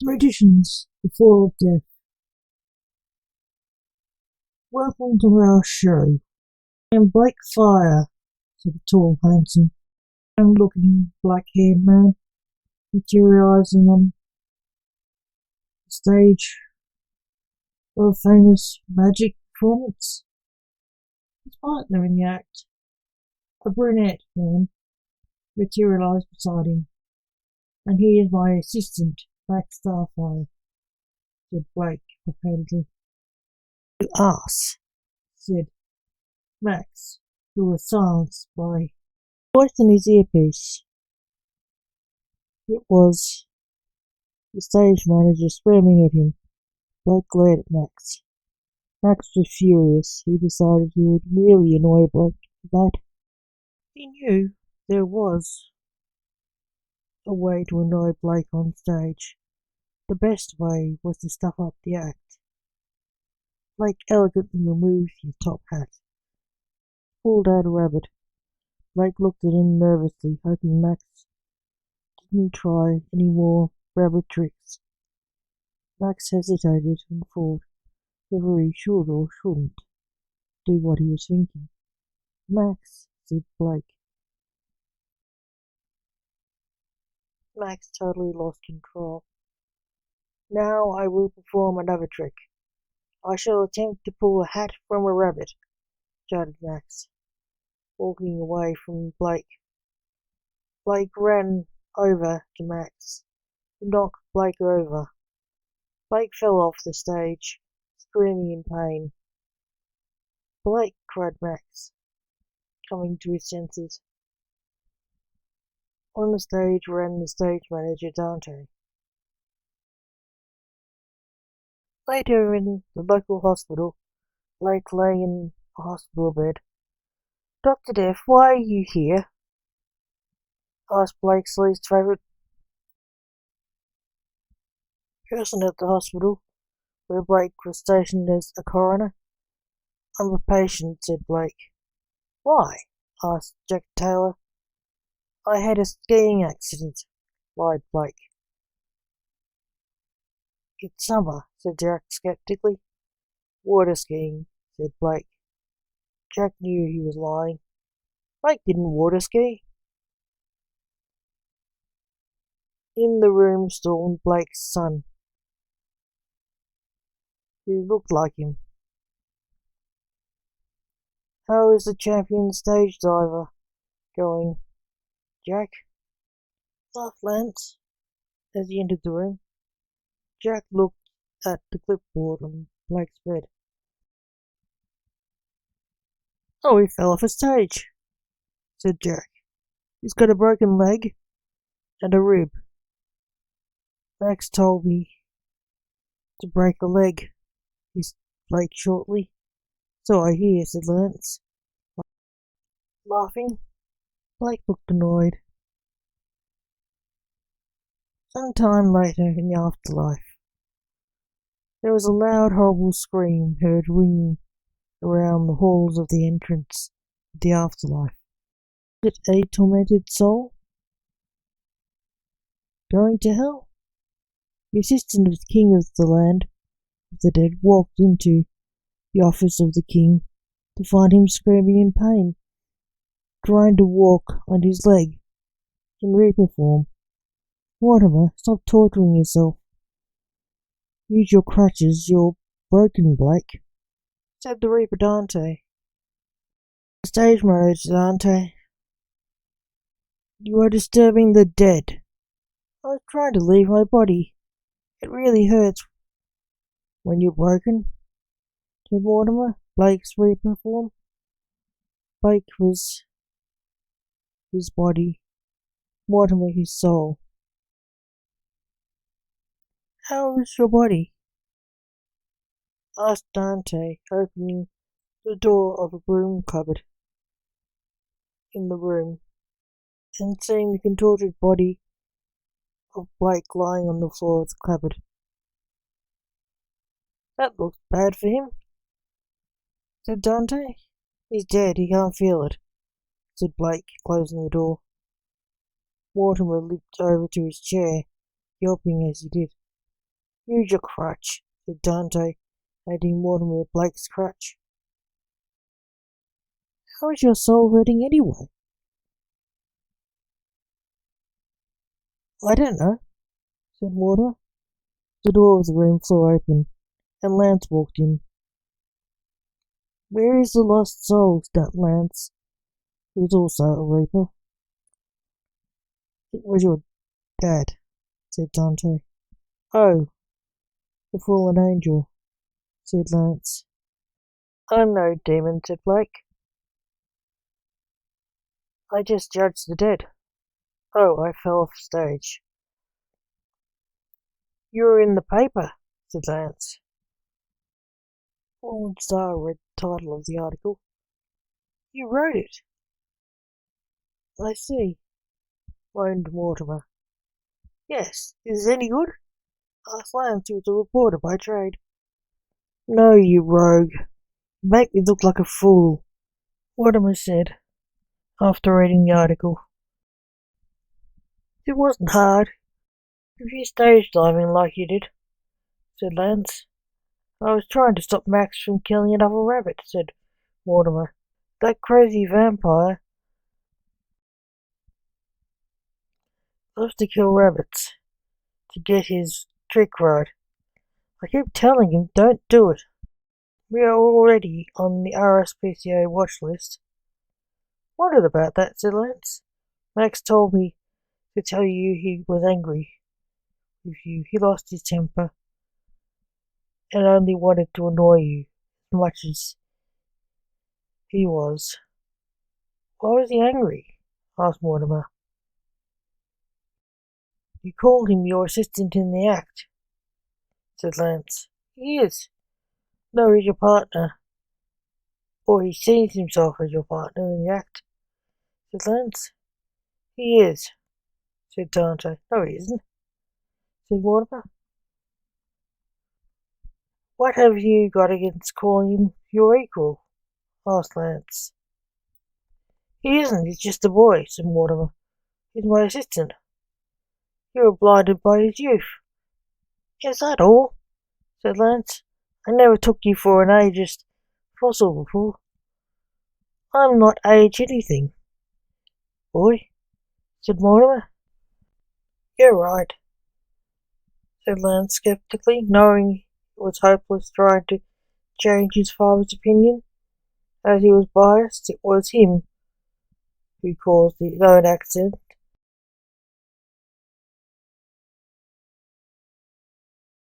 Traditions, the fall of death. Welcome to our show. I'm Blake Fire, said the tall, handsome, young-looking, black-haired man, materializing on the stage of a famous magic performance. His partner in the act, a brunette man, materialized beside him. And he is my assistant, Max Starfire, said Blake offhandedly. You ass, said Max, who was silenced by voice in his earpiece. It was the stage manager screaming at him. Blake glared at Max. Max was furious. He decided he would really annoy Blake with that. He knew there was a way to annoy Blake on stage. The best way was to stuff up the act. Blake elegantly removed his top hat, pulled out a rabbit. Blake looked at him nervously, hoping Max didn't try any more rabbit tricks. Max hesitated and thought whether he should or shouldn't do what he was thinking. Max, said Blake. Max totally lost control. Now I will perform another trick. I shall attempt to pull a hat from a rabbit, shouted Max, walking away from Blake. Blake ran over to Max, and knocked Blake over. Blake fell off the stage, screaming in pain. Blake, cried Max, coming to his senses. On the stage ran the stage manager, Dante. Later in the local hospital, Blake lay in a hospital bed. Dr. Death, why are you here? Asked Blake's least favourite person at the hospital, where Blake was stationed as a coroner. I'm a patient, said Blake. Why? Asked Jack Taylor. I had a skiing accident, lied Blake. It's summer, said Jack skeptically. Water skiing, said Blake. Jack knew he was lying. Blake didn't water ski. In the room stormed Blake's son, who looked like him. How is the champion stage diver going, Jack? Laughed Lance as he entered the room. Jack looked at the clipboard on Blake's bed. Oh, he fell off a stage, said Jack. He's got a broken leg and a rib. Max told me to break a leg, hissed Blake shortly. So I hear, said Lance, laughing. Blake looked annoyed. Some time later in the afterlife, there was a loud, horrible scream heard ringing around the halls of the entrance of the afterlife. Was it a tormented soul going to hell? The assistant of the king of the land of the dead walked into the office of the king to find him screaming in pain, trying to walk on his leg in reaper form. Mortimer, stop torturing yourself. Use your crutches, you're broken, Blake, said the reaper Dante. The stage manager, Dante. You are disturbing the dead. I was trying to leave my body. It really hurts when you're broken, said Mortimer, Blake's reaper form. Blake was his body, Mortimer his soul. How is your body? Asked Dante, opening the door of a broom cupboard in the room, and seeing the contorted body of Blake lying on the floor of the cupboard. That looks bad for him, said Dante. He's dead, he can't feel it, said Blake, closing the door. Mortimer leaped over to his chair, yelping as he did. Use your crutch, said Dante, aiding Mortimer Blake's crutch. How is your soul hurting anyway? I don't know, said Mortimer. The door of the room flew open, and Lance walked in. Where is the lost soul? Snapped Lance, who was also a reaper. It was your dad, said Dante. Oh, the fallen angel, said Lance. I'm no demon, said Blake. I just judge the dead. Oh, I fell off stage. You were in the paper, said Lance. Fallen Star read the title of the article. You wrote it. I see, moaned Mortimer. Yes, is it any good? Asked Lance, who was a reporter by trade. No, you rogue. You make me look like a fool, Mortimer said, after reading the article. It wasn't hard. If you stage diving like you did, said Lance. I was trying to stop Max from killing another rabbit, said Mortimer. That crazy vampire loves to kill rabbits to get his trick right. I keep telling him don't do it. We are already on the RSPCA watch list. Wondered about that, said Lance. Max told me to tell you he was angry with you. He lost his temper and only wanted to annoy you as much as he was. Why was he angry? Asked Mortimer. You called him your assistant in the act, said Lance. He is. No, he's your partner. Or he sees himself as your partner in the act, said Lance. He is, said Dante. No, he isn't, said Mortimer. What have you got against calling him your equal? Asked Lance. He isn't, he's just a boy, said Mortimer. He's my assistant. You were blinded by his youth. Is that all? Said Lance. I never took you for an ageist fossil before. I'm not age anything, boy, said Mortimer. You're right, said Lance skeptically, knowing it was hopeless trying to change his father's opinion. As he was biased, it was him who caused his own accident